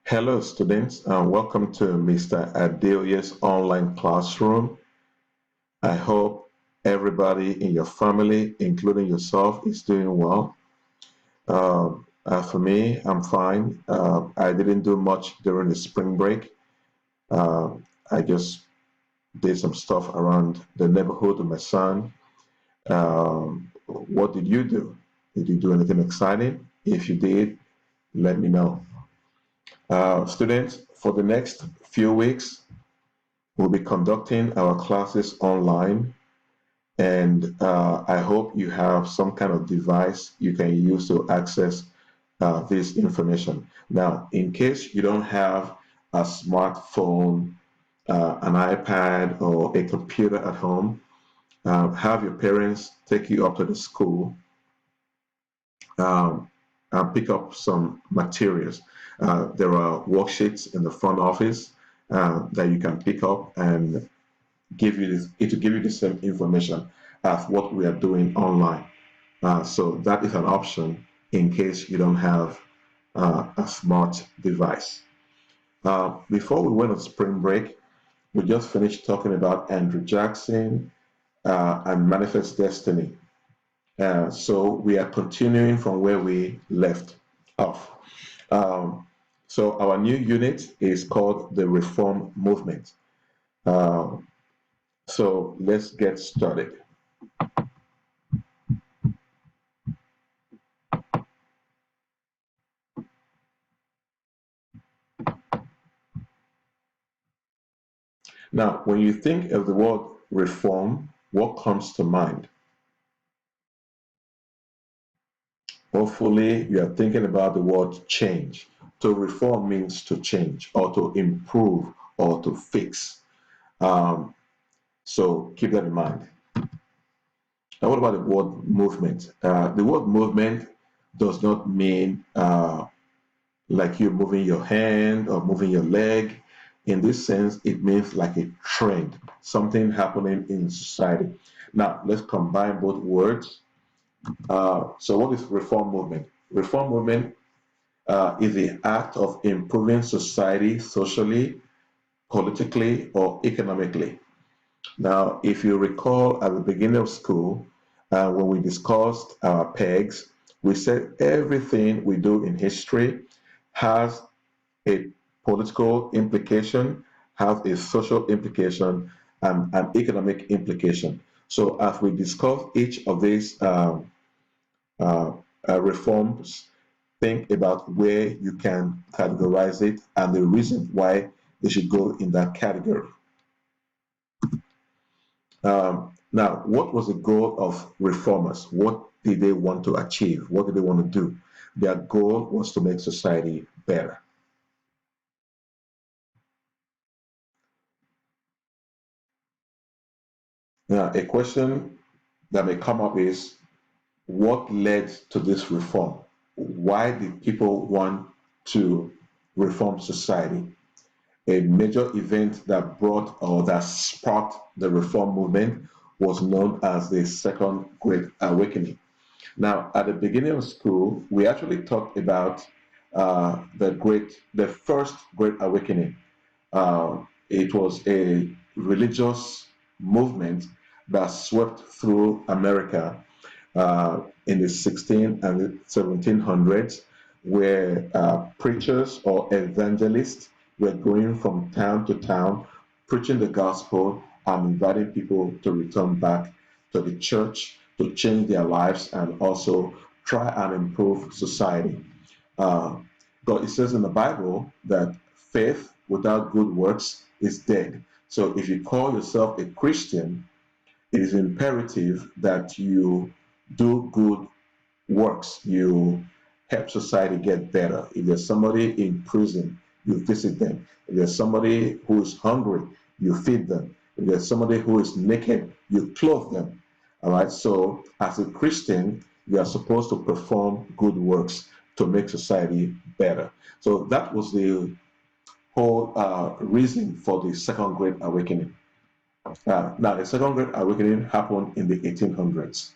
Hello, students, and welcome to Mr. Adelia's online classroom. I hope everybody in your family, including yourself, is doing well. For me, I'm fine. I didn't do much during the spring break. I just did some stuff around the neighborhood with my son. What did you do? Did you do anything exciting? If you did, let me know. Students, for the next few weeks, we'll be conducting our classes online, and I hope you have some kind of device you can use to access this information. Now, in case you don't have a smartphone, an iPad, or a computer at home, have your parents take you up to the school um, and pick up some materials. There are worksheets in the front office that you can pick up and give you this, it will give you the same information as what we are doing online. So that is an option in case you don't have a smart device. Before we went on spring break, we just finished talking about Andrew Jackson and Manifest Destiny. So we are continuing from where we left off. Um, so our new unit is called the Reform Movement. Uh, so let's get started. Now, when you think of the word reform, what comes to mind? Hopefully, you are thinking about the word change. To reform means to change or to improve or to fix. Um, so keep that in mind. Now, what about the word movement? The word movement does not mean like you're moving your hand or moving your leg. In this sense, it means like a trend, something happening in society. Now, let's combine both words. So, what is reform movement? Reform movement is the act of improving society socially, politically, or economically. Now, if you recall at the beginning of school, when we discussed our pegs, we said everything we do in history has a political implication, has a social implication, and an economic implication. So, as we discuss each of these uh, reforms, think about where you can categorize it and the reason why they should go in that category. Now, what was the goal of reformers? What did they want to achieve? What did they want to do? Their goal was to make society better. Now, a question that may come up is what led to this reform? Why did people want to reform society? A major event that brought or that sparked the reform movement was known as the Second Great Awakening. Now, at the beginning of school, we actually talked about the first Great Awakening. It was a religious movement that swept through America in the 16 and 1700s, where preachers or evangelists were going from town to town, preaching the gospel and inviting people to return back to the church to change their lives and also try and improve society. Uh, but it says in the Bible that faith without good works is dead. So if you call yourself a Christian, it is imperative that you do good works. You help society get better. If there's somebody in prison, you visit them. If there's somebody who is hungry, you feed them. If there's somebody who is naked, you clothe them. All right. So as a Christian, you are supposed to perform good works to make society better. So that was the whole reason for the Second Great Awakening. Now, the Second Great Awakening happened in the 1800s.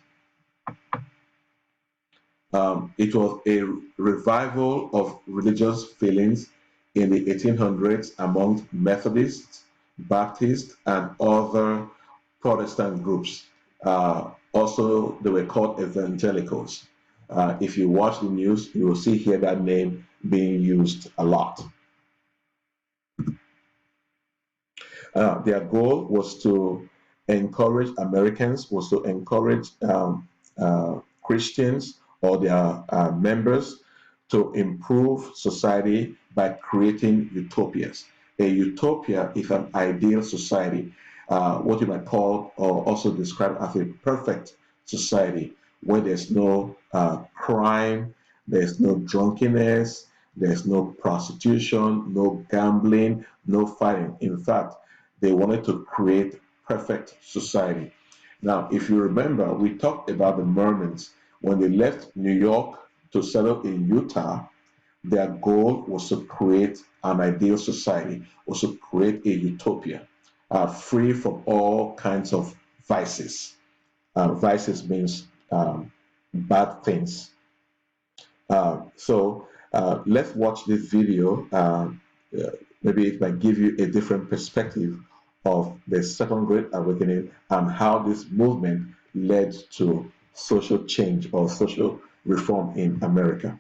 It was a revival of religious feelings in the 1800s among Methodists, Baptists, and other Protestant groups. Also, they were called evangelicals. If you watch the news, you will see here that name being used a lot. Their goal was to encourage Americans, was to encourage Christians or their members to improve society by creating utopias. A utopia is an ideal society, what you might call or also describe as a perfect society where there's no crime, there's no drunkenness, there's no prostitution, no gambling, no fighting. In fact, they wanted to create perfect society. Now, if you remember, we talked about the Mormons when they left New York to settle in Utah. Their goal was to create an ideal society, was to create a utopia, free from all kinds of vices. Vices means bad things. So let's watch this video. Maybe it might give you a different perspective of the Second Great Awakening and how this movement led to social change or social reform in America.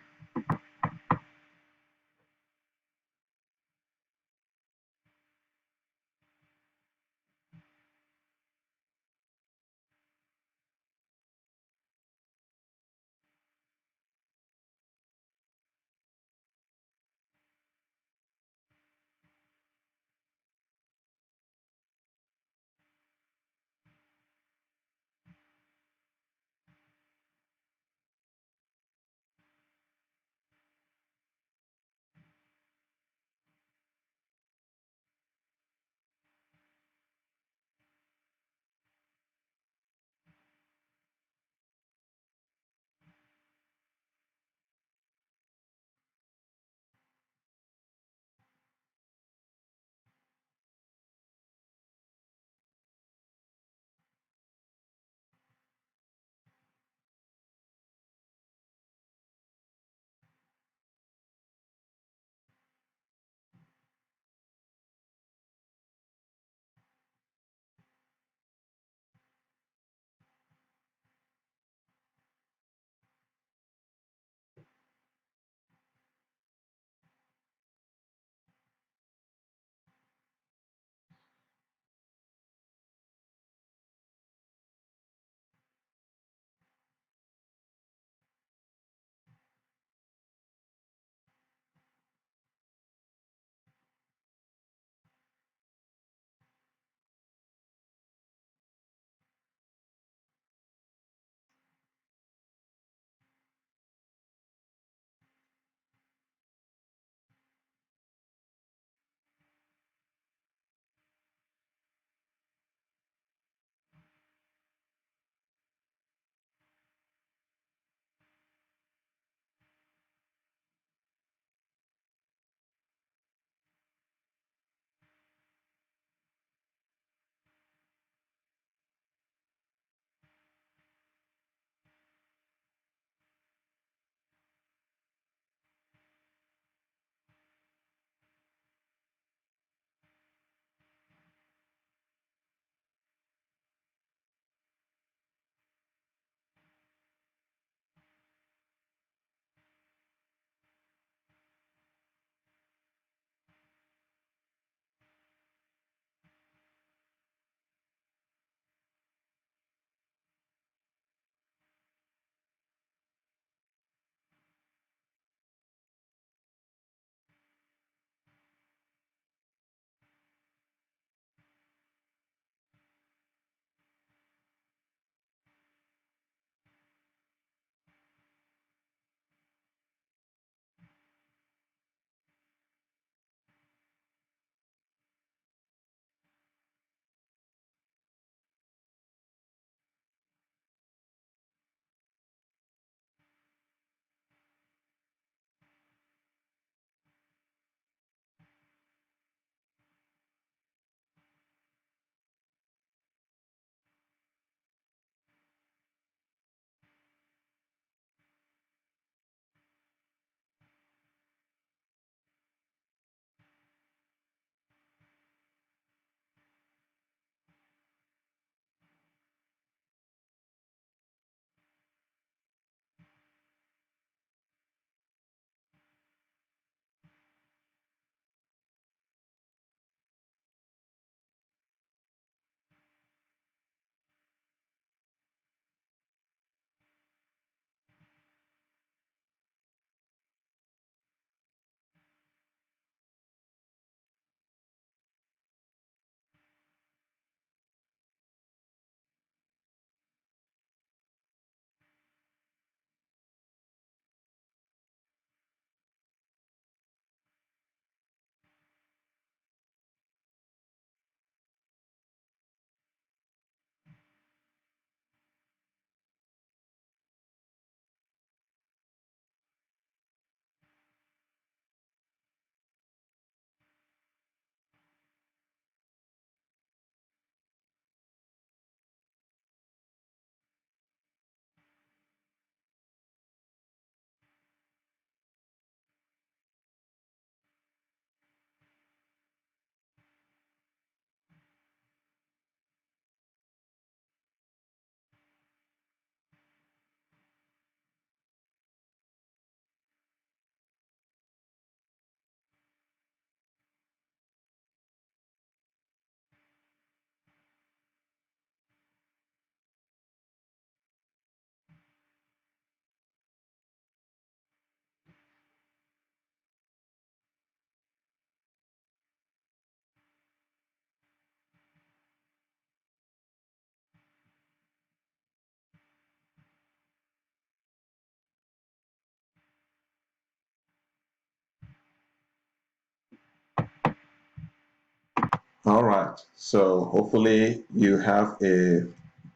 All right. So hopefully you have a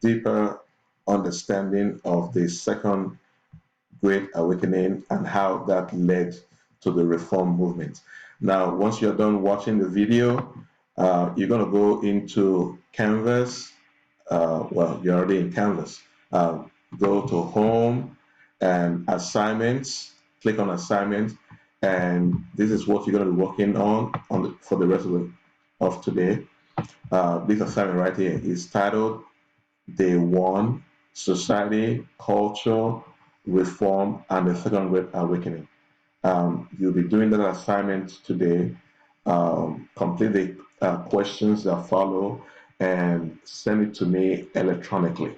deeper understanding of the second Great Awakening and how that led to the Reform movement. Now, once you're done watching the video, you're going to go into Canvas. Well, you're already in Canvas. Go to Home and Assignments. Click on Assignments, and this is what you're going to be working on for the rest of today. This assignment right here is titled Day 1: Society, Culture, Reform, and the Second Great Awakening. You'll be doing that assignment today. Complete the questions that follow and send it to me electronically.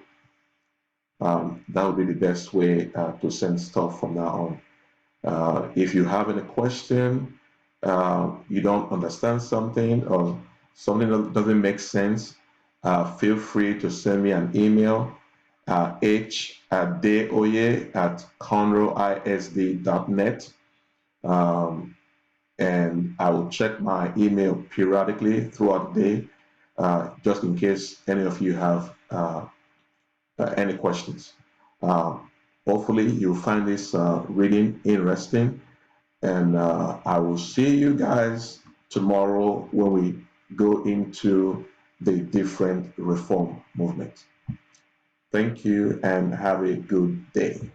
That would be the best way to send stuff from now on. If you have any question, you don't understand something, or something that doesn't make sense, feel free to send me an email, h@deoye@conroisd.net. Um, and I will check my email periodically throughout the day, just in case any of you have any questions. Uh, Hopefully, you'll find this reading interesting, and I will see you guys tomorrow when we go into the different reform movements. Thank you and have a good day.